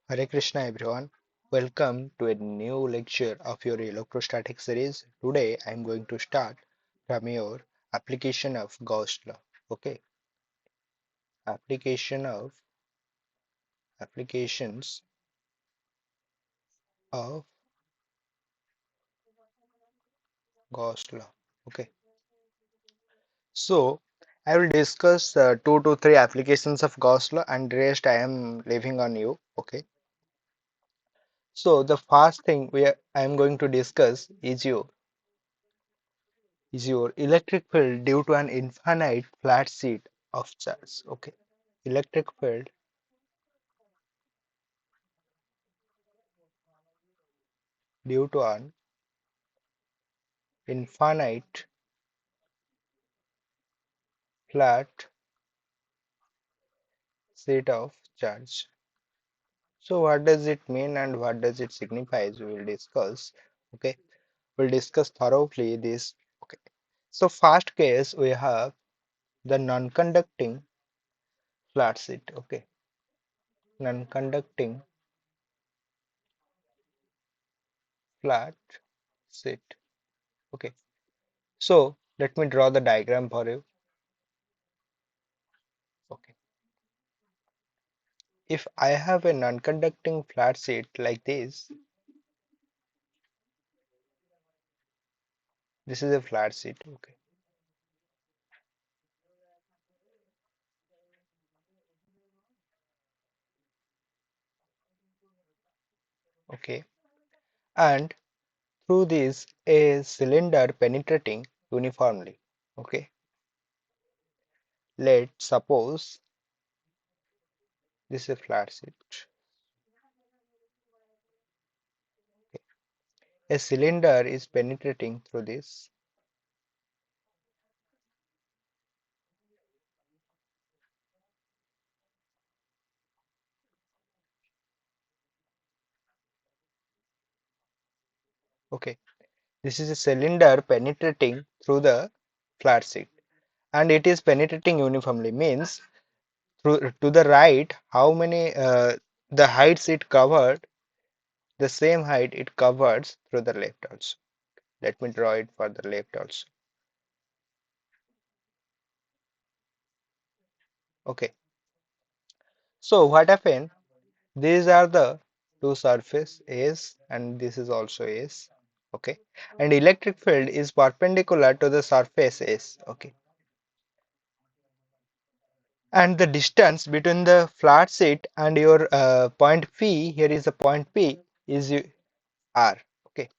Hare Krishna everyone. Welcome to a new lecture of your Electrostatics series. Today I am going to start from your application of Gauss law. Okay, application of applications of Gauss law. Okay, so I will discuss two to three applications of Gauss law and rest I am leaving on you. Okay, so the first thing I am going to discuss is your electric field due to an infinite flat sheet of charge. Okay, electric field due to an infinite flat sheet of charge. So what does it mean and what does it signify? We will discuss. Okay, we'll discuss thoroughly this. Okay, so first case we have the non-conducting flat sheet. Okay, non-conducting flat sheet. Okay, so let me draw the diagram for you. Okay, if I have a non-conducting flat sheet like this is a flat sheet. Okay, okay, and through this a cylinder penetrating uniformly. Okay, let's suppose this is a flat sheet. Okay. A cylinder is penetrating through this. Okay, this is a cylinder penetrating through the flat sheet, and it is penetrating uniformly means through to the right how many the heights it covered, the same height it covers through the left also. Let me draw it for the left also. Okay, so what happened? These are the two surface S and this is also S. Okay, and electric field is perpendicular to the surface S. Okay, and the distance between the flat sheet and your point P, here is the point P, is R. Okay,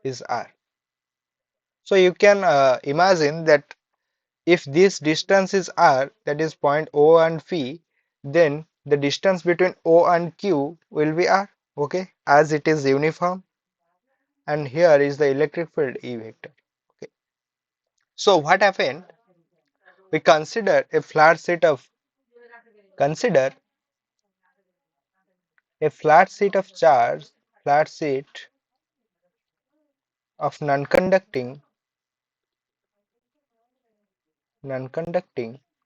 is R. So you can imagine that if this distance is R, that is point O and P, then the distance between O and Q will be R. Okay, as it is uniform, and here is the electric field E vector. Okay, so what happened? We consider a flat sheet of charge, flat sheet of non-conducting,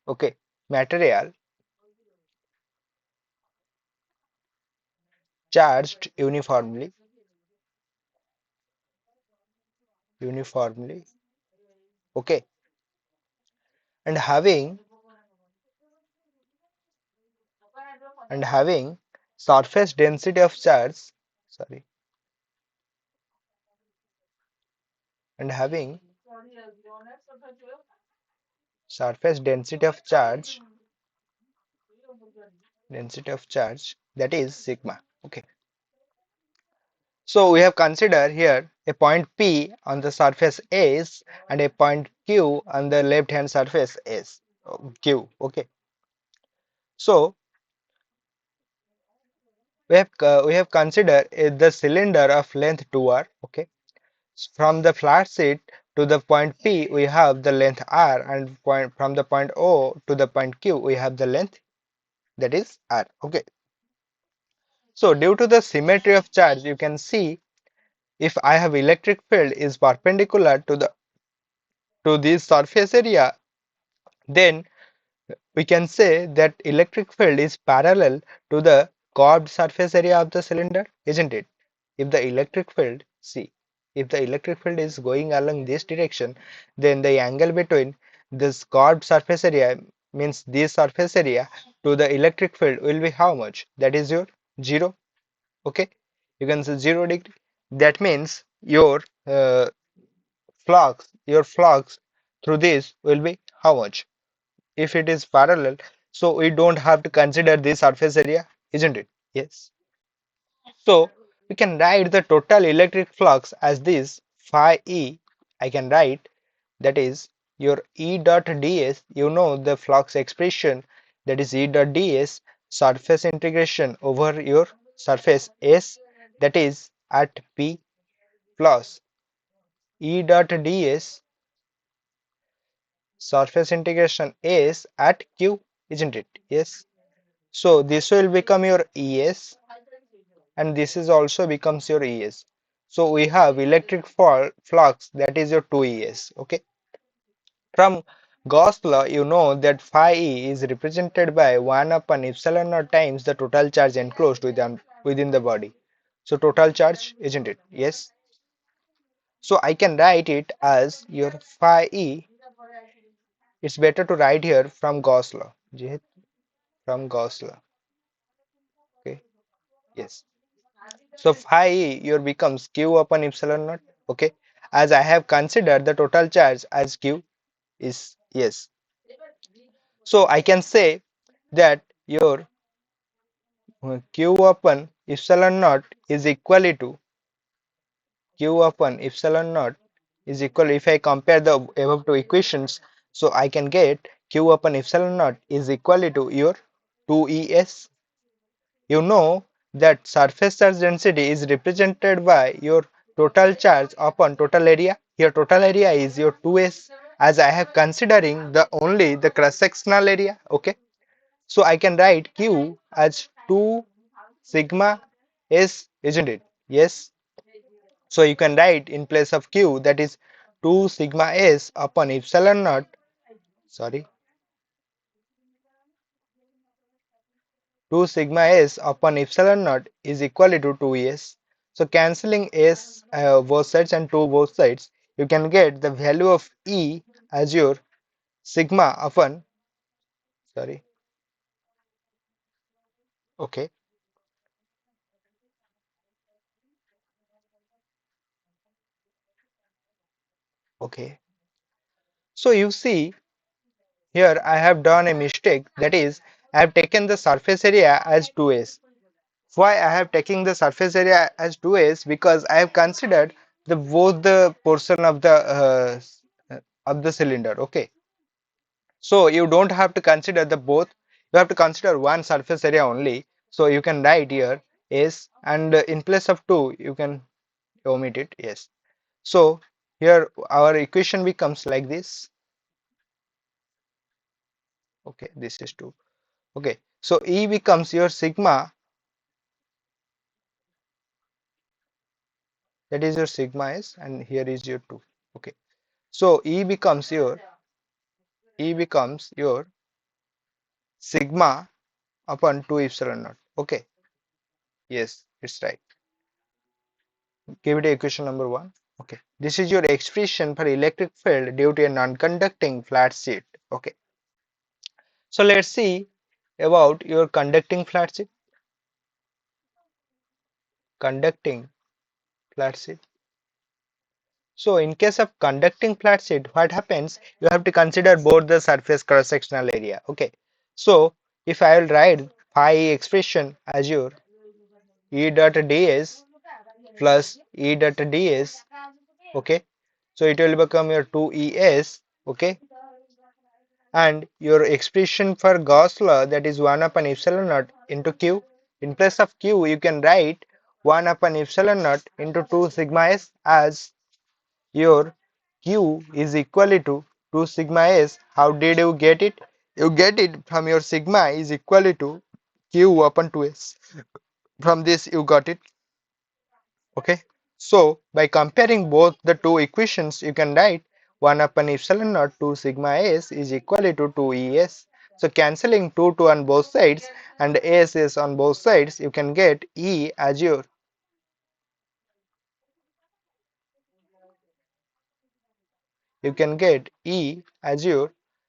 okay, material charged uniformly, okay, and having surface density of charge, sorry, and having surface density of charge that is sigma. Okay, so we have considered here a point P on the surface S and a point Q on the left hand surface S, Q. Okay, so we have considered the cylinder of length 2r. Okay, from the flat sheet to the point P we have the length r, and from the point O to the point Q we have the length that is r. Okay, so due to the symmetry of charge you can see if I have electric field is perpendicular to this surface area, then we can say that electric field is parallel to the curved surface area of the cylinder, isn't it? If the electric field, see, if the electric field is going along this direction, then the angle between this curved surface area, means this surface area, to the electric field will be how much? That is your 0. Okay, you can say 0 degree. That means your flux through this will be how much? If it is parallel, so we don't have to consider this surface area, isn't it? Yes. So we can write the total electric flux as this phi E. I can write, that is your E dot ds. You know the flux expression, that is E dot ds, surface integration over your surface S, that is at P, plus E dot ds, surface integration S at Q, isn't it? Yes. So this will become your ES, and this is also becomes your ES. So we have electric flux, that is your 2 ES. Okay. From Gauss law, you know that phi E is represented by 1 upon epsilon naught times the total charge enclosed within the body. So total charge, isn't it? Yes. So I can write it as your phi E. It's better to write here from Gauss law. From Gauss law. Okay. Yes. So phi E your becomes Q upon epsilon naught. Okay. As I have considered the total charge as Q is yes. So I can say that your Q upon epsilon naught is equally to Q upon epsilon naught is equal, if I compare the above two equations, so I can get Q upon epsilon naught is equal to your 2Es. You know that surface charge density is represented by your total charge upon total area. Here total area is your 2S, as I have considering the only the cross sectional area. Okay. So I can write Q as 2 sigma S, isn't it? Yes. So you can write in place of Q, that is 2 sigma S upon epsilon naught, sorry, 2 sigma S upon epsilon naught is equal to 2S. So cancelling S both sides and 2 both sides, you can get the value of E as your sigma upon, sorry, okay, okay. So you see, here I have done a mistake, that is I have taken the surface area as 2S. Why I have taken the surface area as 2S? Because I have considered the both the portion of the cylinder. Okay, so you don't have to consider the both, you have to consider one surface area only. So you can write here S, and in place of 2 you can omit it. Yes. So here our equation becomes like this. Okay, this is 2. Okay, so E becomes your sigma, that is your sigma S, and here is your 2. Okay, so E becomes your sigma upon 2 epsilon naught. Okay, yes, it's right. Give it equation number 1. Okay, this is your expression for electric field due to a non-conducting flat sheet. Okay, so let's see about your conducting flat sheet. Conducting flat sheet. So in case of conducting flat sheet, what happens? You have to consider both the surface cross-sectional area. Okay, so if I will write phi expression as your E dot ds plus E dot ds, okay, so it will become your 2Es, okay, and your expression for Gauss law, that is 1 upon epsilon naught into Q. In place of Q you can write 1 upon epsilon naught into 2 sigma S, as your Q is equal to 2 sigma S. How did you get it? You get it from your sigma is equal to Q upon 2S. From this you got it. Okay, so by comparing both the two equations, you can write 1 upon epsilon naught 2 sigma S is equal to 2Es. So cancelling 2 on both sides and S on both sides, you can get E as your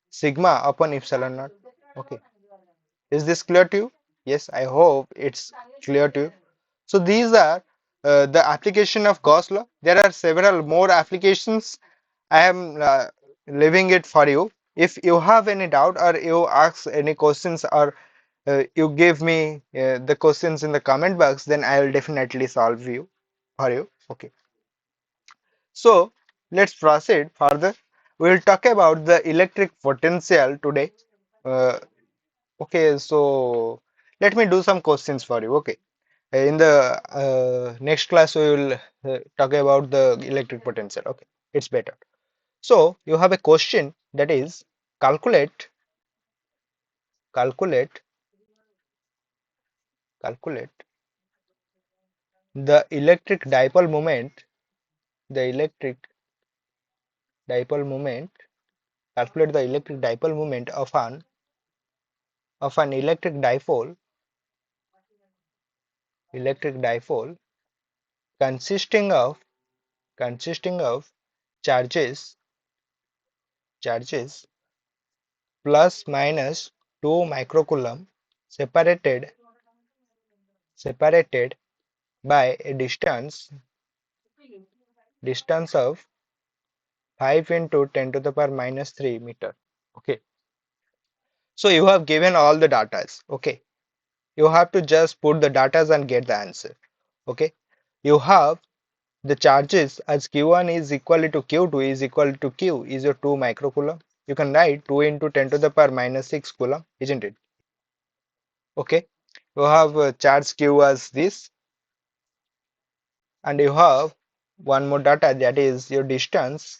sigma upon epsilon naught. Okay. Is this clear to you? Yes, I hope it's clear to you. So these are the application of Gauss law. There are several more applications. I am leaving it for you. If you have any doubt or you ask any questions or you give me the questions in the comment box, then I will definitely solve you for you. Okay. So let's proceed further. We will talk about the electric potential today. Uh, okay, so let me do some questions for you. Okay. In the next class, we will talk about the electric potential. Okay, it's better. So you have a question that is calculate, calculate, calculate the electric dipole moment, the electric dipole moment, calculate the electric dipole moment of an electric dipole consisting of consisting of charges charges plus minus 2 microcoulomb separated separated by a distance of 5 into 10 to the power minus 3 meter. Okay, so you have given all the datas. Okay, you have to just put the datas and get the answer. Okay, you have the charges as q1 is equal to q2 is equal to q is your 2 microcoulomb. You can write 2 into 10 to the power minus 6 coulomb, isn't it? Okay, you have charge q as this, and you have one more data, that is your distance.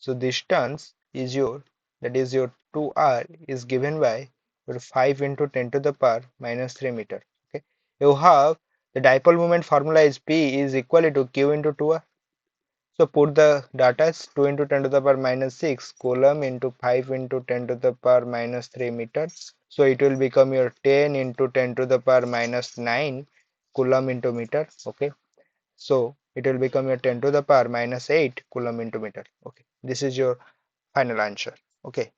So distance is your, that is your 2r is given by your 5 into 10 to the power minus 3 meter. Okay, you have the dipole moment formula is p is equal to q into 2r. So put the data as 2 into 10 to the power minus 6 coulomb into 5 into 10 to the power minus 3 meters. So it will become your 10 into 10 to the power minus 9 coulomb into meter. Okay, so it will become your 10 to the power minus 8 coulomb into meter. Okay, this is your final answer. Okay,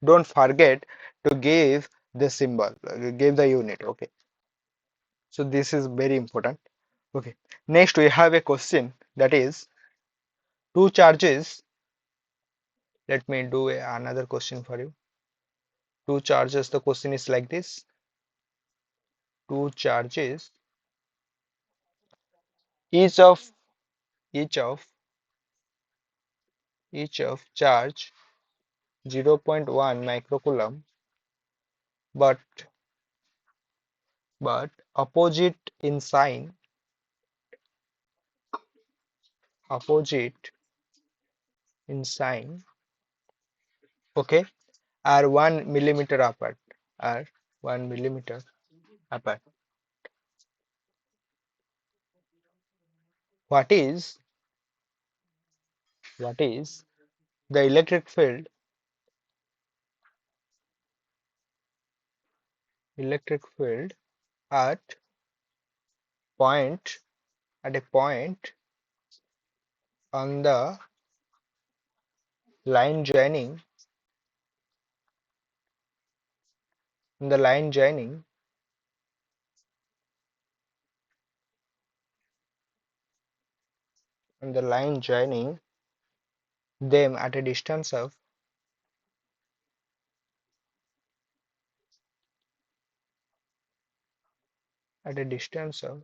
don't forget to give the symbol, give the unit. Okay, so this is very important. Okay, next we have a question that is two charges. Let me do another question for you. Two charges, the question is like this: two charges, each of each of each of charge 0.1 microcoulomb, but opposite in sign, opposite in sign. Okay, are 1 millimeter apart, are 1 millimeter apart. What is the electric field at point at a point on the line joining the line joining the line joining them at a distance of at a distance of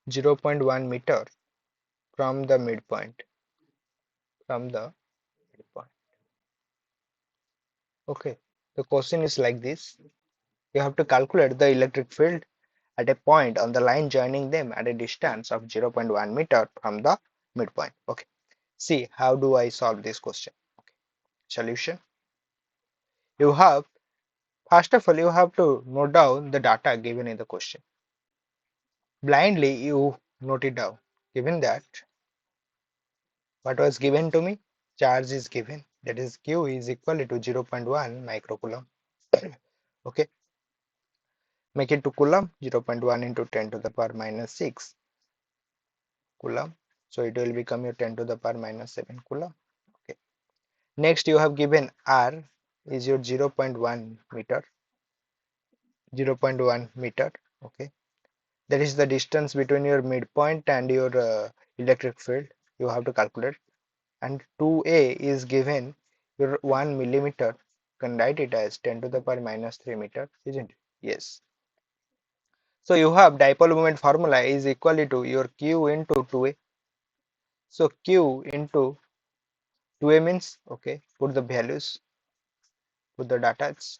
0.1 meter from the midpoint, from the midpoint. Okay, the question is like this: you have to calculate the electric field at a point on the line joining them at a distance of 0.1 meter from the midpoint. Okay, see how do I solve this question. Okay, solution: you have, first of all, you have to note down the data given in the question. Blindly you note it down. Given that, what was given to me? Charge is given. that is Q is equal to 0.1 microcoulomb. Okay, make it to coulomb. 0.1 into 10 to the power minus 6 coulomb. So it will become your 10 to the power minus 7 coulomb. Okay. Next, you have given R is your 0.1 meter. 0.1 meter. Okay. That is the distance between your midpoint and your electric field. You have to calculate. And 2A is given your 1 millimeter. You can write it as 10 to the power minus 3 meter, isn't it? Yes. So you have dipole moment formula is equal to your Q into 2A. So Q into 2A means, okay, put the values, put the data. It's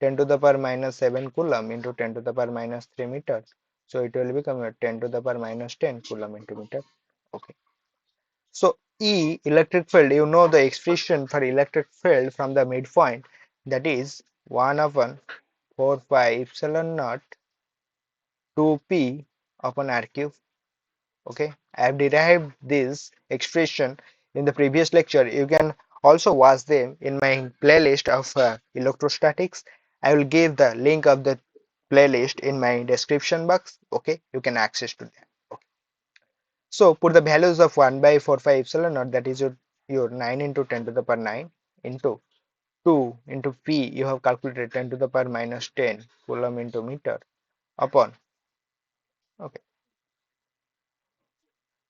10 to the power minus 7 coulomb into 10 to the power minus 3 meter. So it will become a 10 to the power minus 10 coulomb into meter. Okay. So E electric field, you know the expression for electric field from the midpoint, that is 1 upon 4 pi epsilon naught 2p upon r cube. Okay, I have derived this expression in the previous lecture. You can also watch them in my playlist of electrostatics. I will give the link of the playlist in my description box. Okay, you can access to that. Okay. So put the values of 1 by 4 5 epsilon naught, that is your 9 into 10 to the power 9 into 2 into p, you have calculated 10 to the power minus 10 coulomb into meter upon, okay,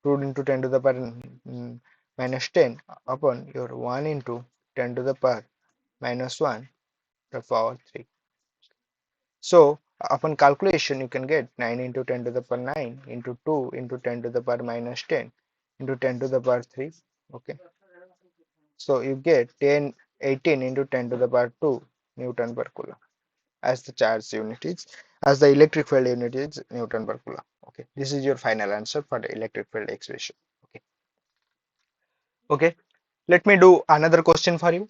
2 into 10 to the power minus 10 upon your 1 into 10 to the power minus 1 the power 3. So upon calculation you can get 9 into 10 to the power 9 into 2 into 10 to the power minus 10 into 10 to the power 3. Okay, so you get 18 into 10 to the power 2 Newton per coulomb as the charge unit is, as the electric field unit is Newton per coulomb. Okay, this is your final answer for the electric field expression. Okay, okay, let me do another question for you.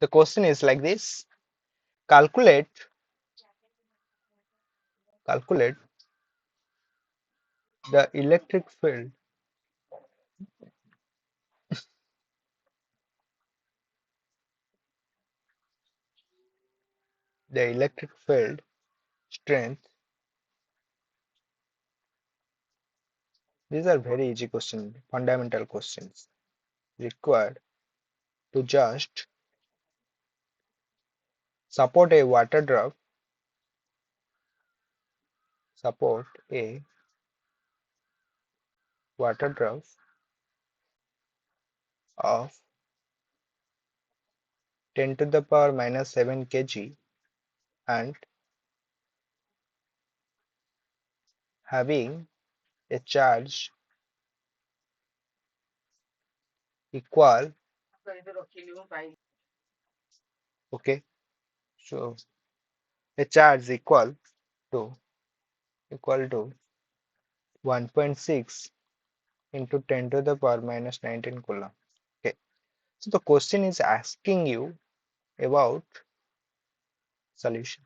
The question is like this: calculate the electric field, the electric field strength. These are very easy questions, fundamental questions required to just support a water drop, support a water drop of 10 to the power minus 7 kg and having a charge equal, okay, so a charge to equal to 1.6 into 10 to the power minus 19 coulomb. Okay, so the question is asking you about solution.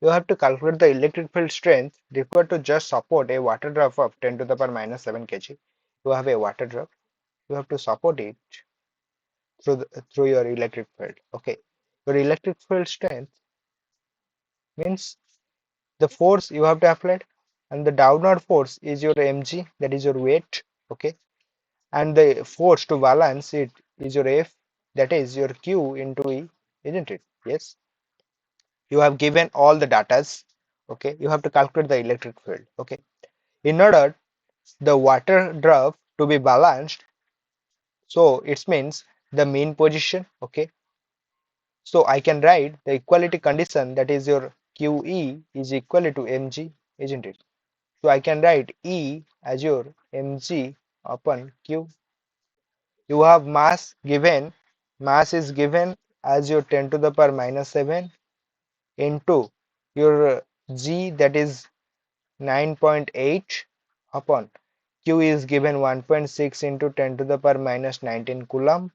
You have to calculate the electric field strength required to just support a water drop of 10 to the power minus 7 kg. You have a water drop, you have to support it through your electric field. Okay, your electric field strength means the force you have to apply, and the downward force is your mg, that is your weight. Okay, and the force to balance it is your F, that is your Q into E, isn't it? Yes. You have given all the datas. Okay, you have to calculate the electric field. Okay, in order the water drop to be balanced, so it means the mean position. Okay, so I can write the equality condition, that is your QE is equal to mg, isn't it? So I can write E as your mg upon Q. You have mass is given as your 10 to the power minus 7 into your g, that is 9.8 upon Q is given 1.6 into 10 to the power minus 19 coulomb.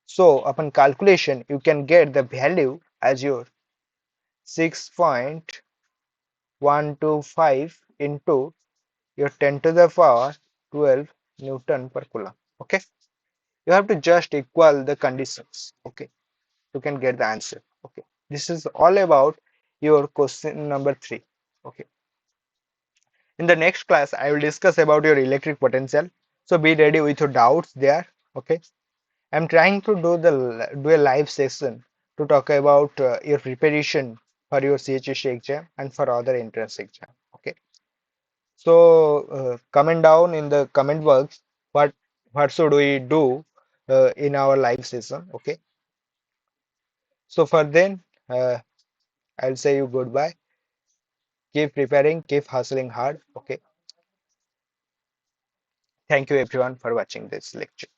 So upon calculation you can get the value as your 6.125 into your 10 to the power 12 Newton per coulomb. Okay, You have to just equal the conditions. Okay, you can get the answer. Okay, this is all about your question number 3. Okay, in the next class I will discuss about your electric potential, so be ready with your doubts there. Okay, I'm trying to do a live session to talk about your preparation for your chsc exam and for other entrance exam. Okay, so comment down in the comment box what should we do in our live session. Okay, so for then, I'll say you goodbye. Keep preparing, keep hustling hard. Okay, thank you everyone for watching this lecture.